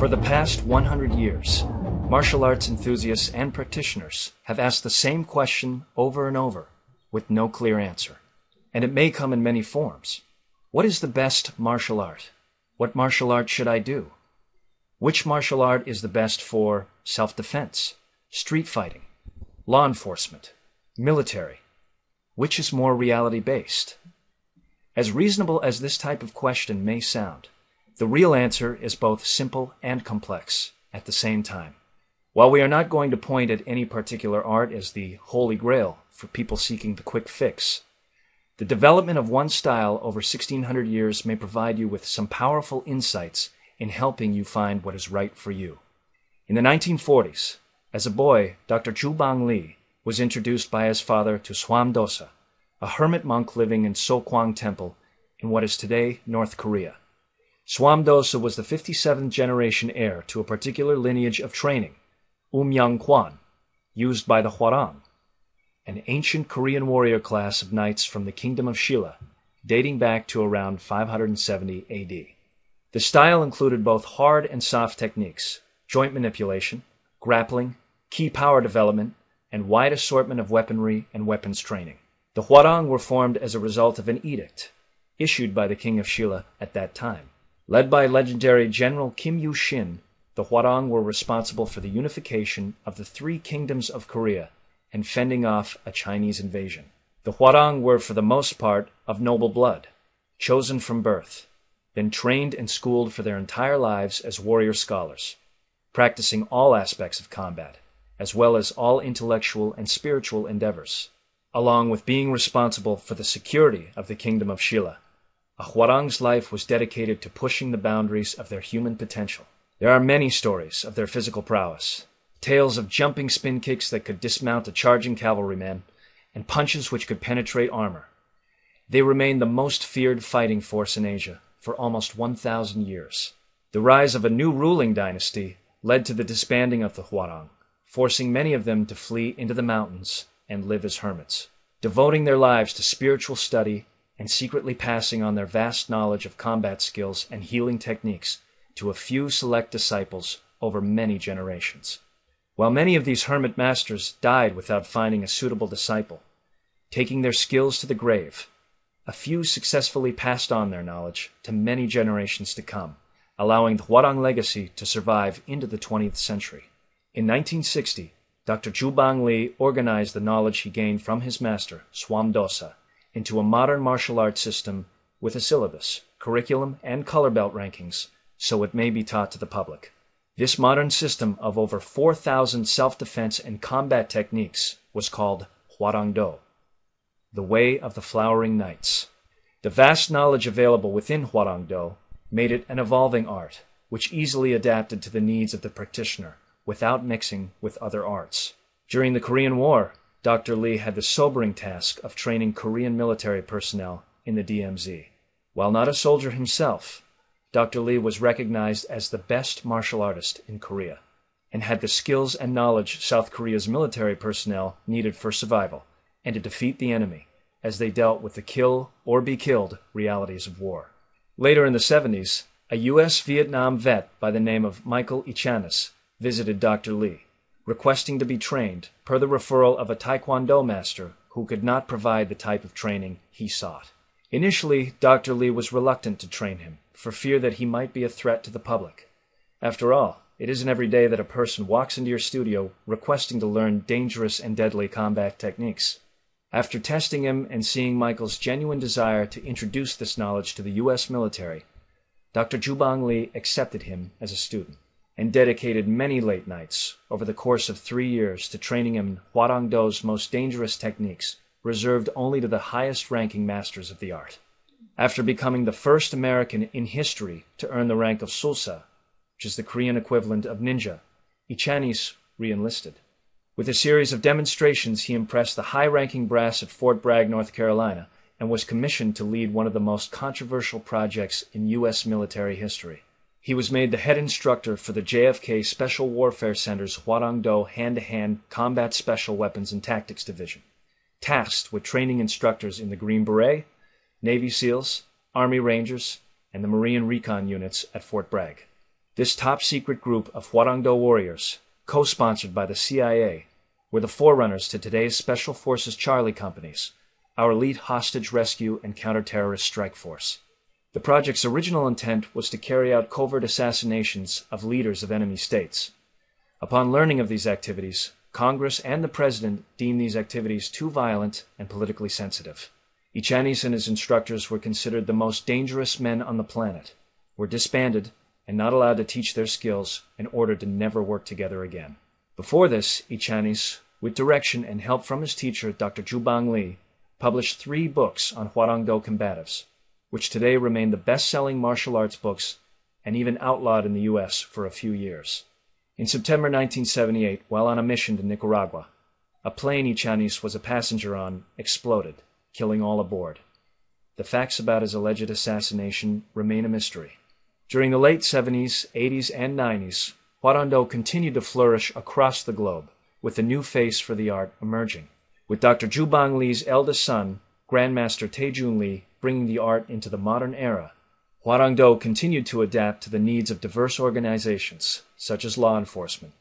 For the past 100 years, martial arts enthusiasts and practitioners have asked the same question over and over, with no clear answer. And it may come in many forms. What is the best martial art? What martial art should I do? Which martial art is the best for self-defense, street fighting, law enforcement, military? Which is more reality-based? As reasonable as this type of question may sound, the real answer is both simple and complex at the same time. While we are not going to point at any particular art as the holy grail for people seeking the quick fix, the development of one style over 1,600 years may provide you with some powerful insights in helping you find what is right for you. In the 1940s, as a boy, Dr. Taejoon Lee was introduced by his father to Hwa Rang Do, a hermit monk living in Sokwang Temple in what is today North Korea. Hwa Rang Do was the 57th generation heir to a particular lineage of training, Umyang Kwan, used by the Hwarang, an ancient Korean warrior class of knights from the kingdom of Shilla, dating back to around 570 AD. The style included both hard and soft techniques, joint manipulation, grappling, key power development, and wide assortment of weaponry and weapons training. The Hwarang were formed as a result of an edict issued by the king of Shilla at that time. Led by legendary General Kim Yu-shin, the Hwarang were responsible for the unification of the three kingdoms of Korea and fending off a Chinese invasion. The Hwarang were for the most part of noble blood, chosen from birth, then trained and schooled for their entire lives as warrior scholars, practicing all aspects of combat, as well as all intellectual and spiritual endeavors, along with being responsible for the security of the kingdom of Shilla. A Hwarang's life was dedicated to pushing the boundaries of their human potential. There are many stories of their physical prowess, tales of jumping spin kicks that could dismount a charging cavalryman, and punches which could penetrate armor. They remained the most feared fighting force in Asia for almost 1,000 years. The rise of a new ruling dynasty led to the disbanding of the Hwarang, forcing many of them to flee into the mountains and live as hermits, devoting their lives to spiritual study and secretly passing on their vast knowledge of combat skills and healing techniques to a few select disciples over many generations. While many of these hermit masters died without finding a suitable disciple, taking their skills to the grave, a few successfully passed on their knowledge to many generations to come, allowing the Hwarang legacy to survive into the 20th century. In 1960, Dr. Taejoon Lee organized the knowledge he gained from his master, Hwa Rang Do, into a modern martial arts system with a syllabus, curriculum, and color belt rankings, so it may be taught to the public. This modern system of over 4,000 self-defense and combat techniques was called Hwa Rang Do, the way of the flowering knights. The vast knowledge available within Hwa Rang Do made it an evolving art, which easily adapted to the needs of the practitioner without mixing with other arts. During the Korean War, Dr. Lee had the sobering task of training Korean military personnel in the DMZ. While not a soldier himself, Dr. Lee was recognized as the best martial artist in Korea and had the skills and knowledge South Korea's military personnel needed for survival and to defeat the enemy as they dealt with the kill or be killed realities of war. Later in the 70s, a U.S.-Vietnam vet by the name of Michael Echanis visited Dr. Lee, requesting to be trained per the referral of a Tae Kwon Do master who could not provide the type of training he sought. Initially, Dr. Lee was reluctant to train him for fear that he might be a threat to the public. After all, it isn't every day that a person walks into your studio requesting to learn dangerous and deadly combat techniques. After testing him and seeing Michael's genuine desire to introduce this knowledge to the U.S. military, Dr. Taejoon Lee accepted him as a student and dedicated many late nights over the course of 3 years to training him in Hwa Rang Do's most dangerous techniques, reserved only to the highest-ranking masters of the art. After becoming the first American in history to earn the rank of Sulsa, which is the Korean equivalent of ninja, Echanis re-enlisted. With a series of demonstrations, he impressed the high-ranking brass at Fort Bragg, North Carolina, and was commissioned to lead one of the most controversial projects in U.S. military history. He was made the head instructor for the JFK Special Warfare Center's Hwa Rang Do Hand-to-Hand Combat Special Weapons and Tactics Division, tasked with training instructors in the Green Beret, Navy SEALs, Army Rangers, and the Marine Recon units at Fort Bragg. This top-secret group of Hwa Rang Do warriors, co-sponsored by the CIA, were the forerunners to today's Special Forces Charlie companies, our elite hostage rescue and counter-terrorist strike force. The project's original intent was to carry out covert assassinations of leaders of enemy states. Upon learning of these activities, Congress and the President deemed these activities too violent and politically sensitive. Echanis and his instructors were considered the most dangerous men on the planet, were disbanded, and not allowed to teach their skills in order to never work together again. Before this, Echanis, with direction and help from his teacher, Dr. Taejoon Lee, published 3 books on Hwa Rang Do combatives, which today remain the best-selling martial arts books and even outlawed in the U.S. for a few years. In September 1978, while on a mission to Nicaragua, a plane Echanis was a passenger on exploded, killing all aboard. The facts about his alleged assassination remain a mystery. During the late 70s, 80s, and 90s, Hwa Rang Do continued to flourish across the globe, with a new face for the art emerging, with Dr. Taejoon Lee's eldest son, Grandmaster Taejoon Lee, bringing the art into the modern era. Hwa Rang Do continued to adapt to the needs of diverse organizations, such as law enforcement,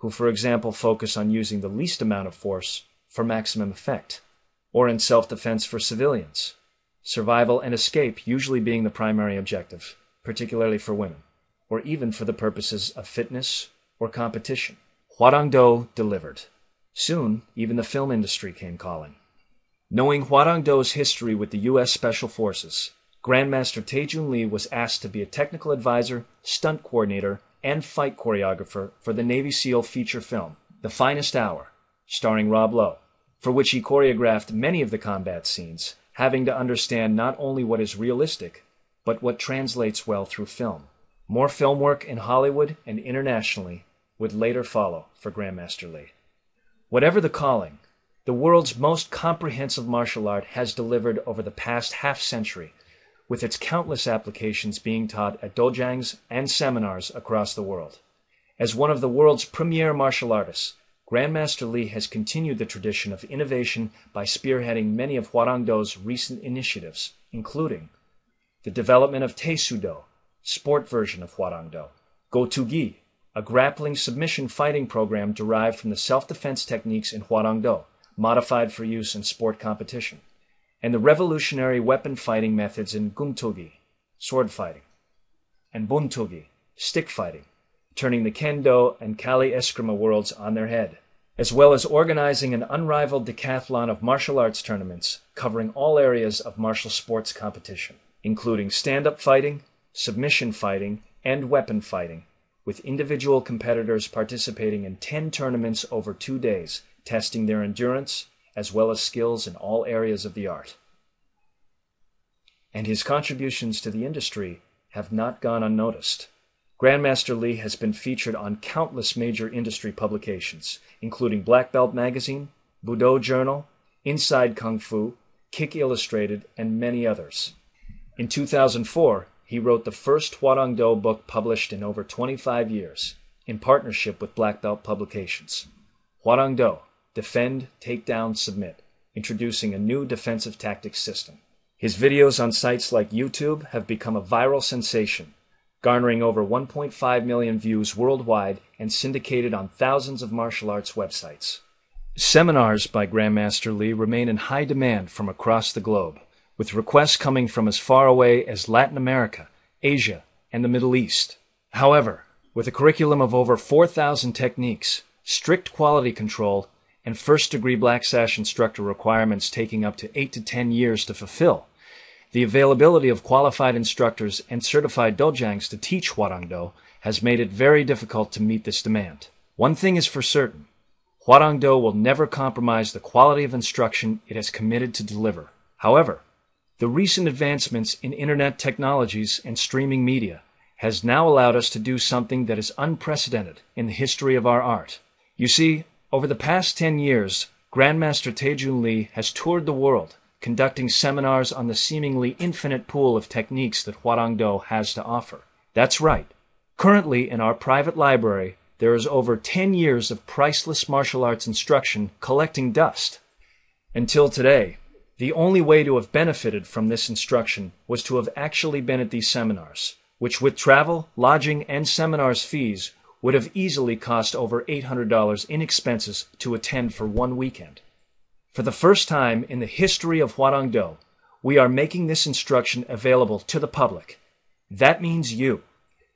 who, for example, focus on using the least amount of force for maximum effect, or in self-defense for civilians, survival and escape usually being the primary objective, particularly for women, or even for the purposes of fitness or competition. Hwa Rang Do delivered. Soon, even the film industry came calling. Knowing Hwa Rang Do's history with the U.S. Special Forces, Grandmaster Taejoon Lee was asked to be a technical advisor, stunt coordinator, and fight choreographer for the Navy SEAL feature film, The Finest Hour, starring Rob Lowe, for which he choreographed many of the combat scenes, having to understand not only what is realistic, but what translates well through film. More film work in Hollywood and internationally would later follow for Grandmaster Lee. Whatever the calling, the world's most comprehensive martial art has delivered over the past half-century, with its countless applications being taught at dojangs and seminars across the world. As one of the world's premier martial artists, Grandmaster Lee has continued the tradition of innovation by spearheading many of Hwa Rang Do's recent initiatives, including the development of Tae Do, sport version of Hwa Rang Do, Go-To-Gi, a grappling submission fighting program derived from the self-defense techniques in Hwa Rang Do, modified for use in sport competition, and the revolutionary weapon fighting methods in Gumtogi, sword fighting, and Buntogi, stick fighting, turning the Kendo and Kali Eskrima worlds on their head, as well as organizing an unrivaled decathlon of martial arts tournaments covering all areas of martial sports competition, including stand-up fighting, submission fighting, and weapon fighting, with individual competitors participating in 10 tournaments over 2 days, testing their endurance as well as skills in all areas of the art. And his contributions to the industry have not gone unnoticed. Grandmaster Lee has been featured on countless major industry publications, including Black Belt Magazine, Budo Journal, Inside Kung Fu, Kick Illustrated, and many others. In 2004, he wrote the first Hwa Rang Do book published in over 25 years, in partnership with Black Belt Publications. Hwa Rang Do, Defend, Take Down, Submit, introducing a new defensive tactics system. His videos on sites like YouTube have become a viral sensation, garnering over 1.5 million views worldwide and syndicated on thousands of martial arts websites. Seminars by Grandmaster Lee remain in high demand from across the globe, with requests coming from as far away as Latin America, Asia, and the Middle East. However, with a curriculum of over 4,000 techniques, strict quality control, and first-degree black sash instructor requirements taking up to 8 to 10 years to fulfill, the availability of qualified instructors and certified dojangs to teach Hwa Rang Do has made it very difficult to meet this demand. One thing is for certain, Hwa Rang Do will never compromise the quality of instruction it has committed to deliver. However, the recent advancements in internet technologies and streaming media has now allowed us to do something that is unprecedented in the history of our art. You see, over the past 10 years, Grandmaster Taejoon Lee has toured the world, conducting seminars on the seemingly infinite pool of techniques that Hwa Rang Do has to offer. That's right. Currently, in our private library, there is over 10 years of priceless martial arts instruction collecting dust. Until today, the only way to have benefited from this instruction was to have actually been at these seminars, which with travel, lodging, and seminars fees would have easily cost over $800 in expenses to attend for one weekend. For the first time in the history of Hwa Rang Do, we are making this instruction available to the public. That means you.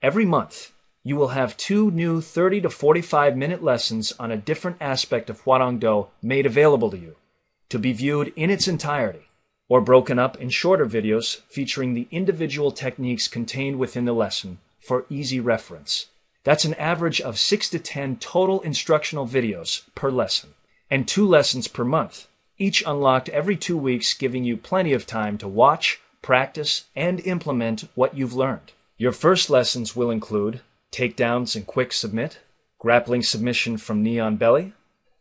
Every month, you will have 2 new 30 to 45-minute lessons on a different aspect of Hwa Rang Do made available to you, to be viewed in its entirety, or broken up in shorter videos featuring the individual techniques contained within the lesson for easy reference. That's an average of 6 to 10 total instructional videos per lesson, and 2 lessons per month, each unlocked every 2 weeks, giving you plenty of time to watch, practice, and implement what you've learned. Your first lessons will include takedowns and quick submit, grappling submission from knee on belly,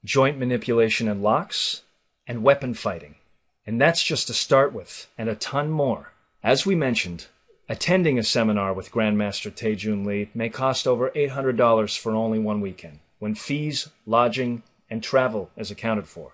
joint manipulation and locks, and weapon fighting. And that's just to start with, and a ton more. As we mentioned, attending a seminar with Grandmaster Taejoon Lee may cost over $800 for only one weekend, when fees, lodging, and travel is accounted for.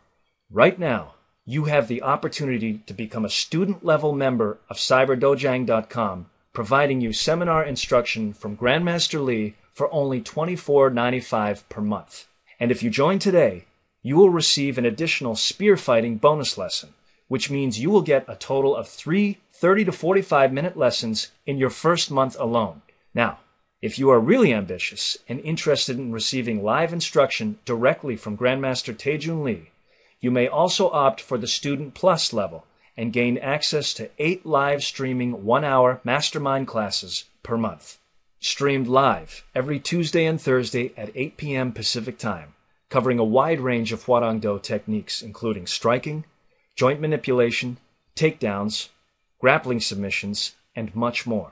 Right now, you have the opportunity to become a student-level member of cyberdojang.com, providing you seminar instruction from Grandmaster Lee for only $24.95 per month. And if you join today, you will receive an additional spear fighting bonus lesson, which means you will get a total of 3 30 to 45-minute lessons in your first month alone. Now, if you are really ambitious and interested in receiving live instruction directly from Grandmaster Taejoon Lee, you may also opt for the Student Plus level and gain access to 8 live streaming 1-hour mastermind classes per month, streamed live every Tuesday and Thursday at 8 p.m. Pacific Time, covering a wide range of Hwa Rang Do techniques, including striking, joint manipulation, takedowns, grappling submissions, and much more.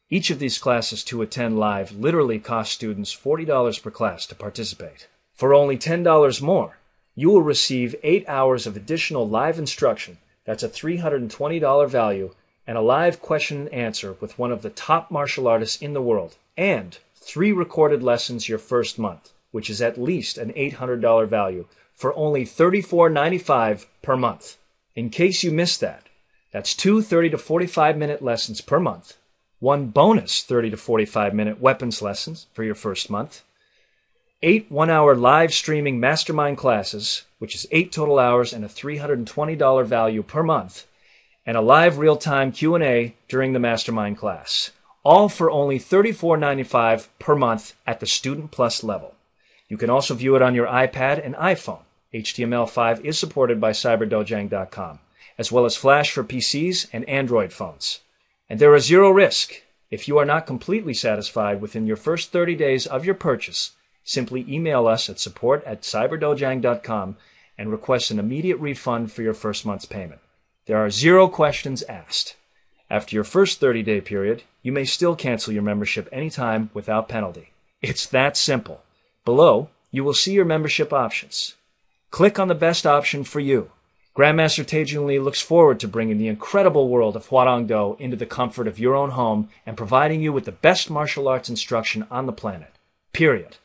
Each of these classes to attend live literally costs students $40 per class to participate. For only $10 more, you will receive 8 hours of additional live instruction. That's a $320 value, and a live question and answer with one of the top martial artists in the world, and 3 recorded lessons your first month, which is at least an $800 value, for only $34.95 per month. In case you missed that, that's 2 30 to 45-minute lessons per month, 1 bonus 30 to 45-minute weapons lessons for your first month, 8 1-hour live streaming mastermind classes, which is 8 total hours and a $320 value per month, and a live real-time Q&A during the mastermind class, all for only $34.95 per month at the Student Plus level. You can also view it on your iPad and iPhone. HTML5 is supported by cyberdojang.com, as well as Flash for PCs and Android phones. And there is 0 risk. If you are not completely satisfied within your first 30 days of your purchase, simply email us at support@cyberdojang.com and request an immediate refund for your first month's payment. There are 0 questions asked. After your first 30-day period, you may still cancel your membership anytime without penalty. It's that simple. Below, you will see your membership options. Click on the best option for you. Grandmaster Taejoon Lee looks forward to bringing the incredible world of Hwa Rang Do into the comfort of your own home and providing you with the best martial arts instruction on the planet. Period.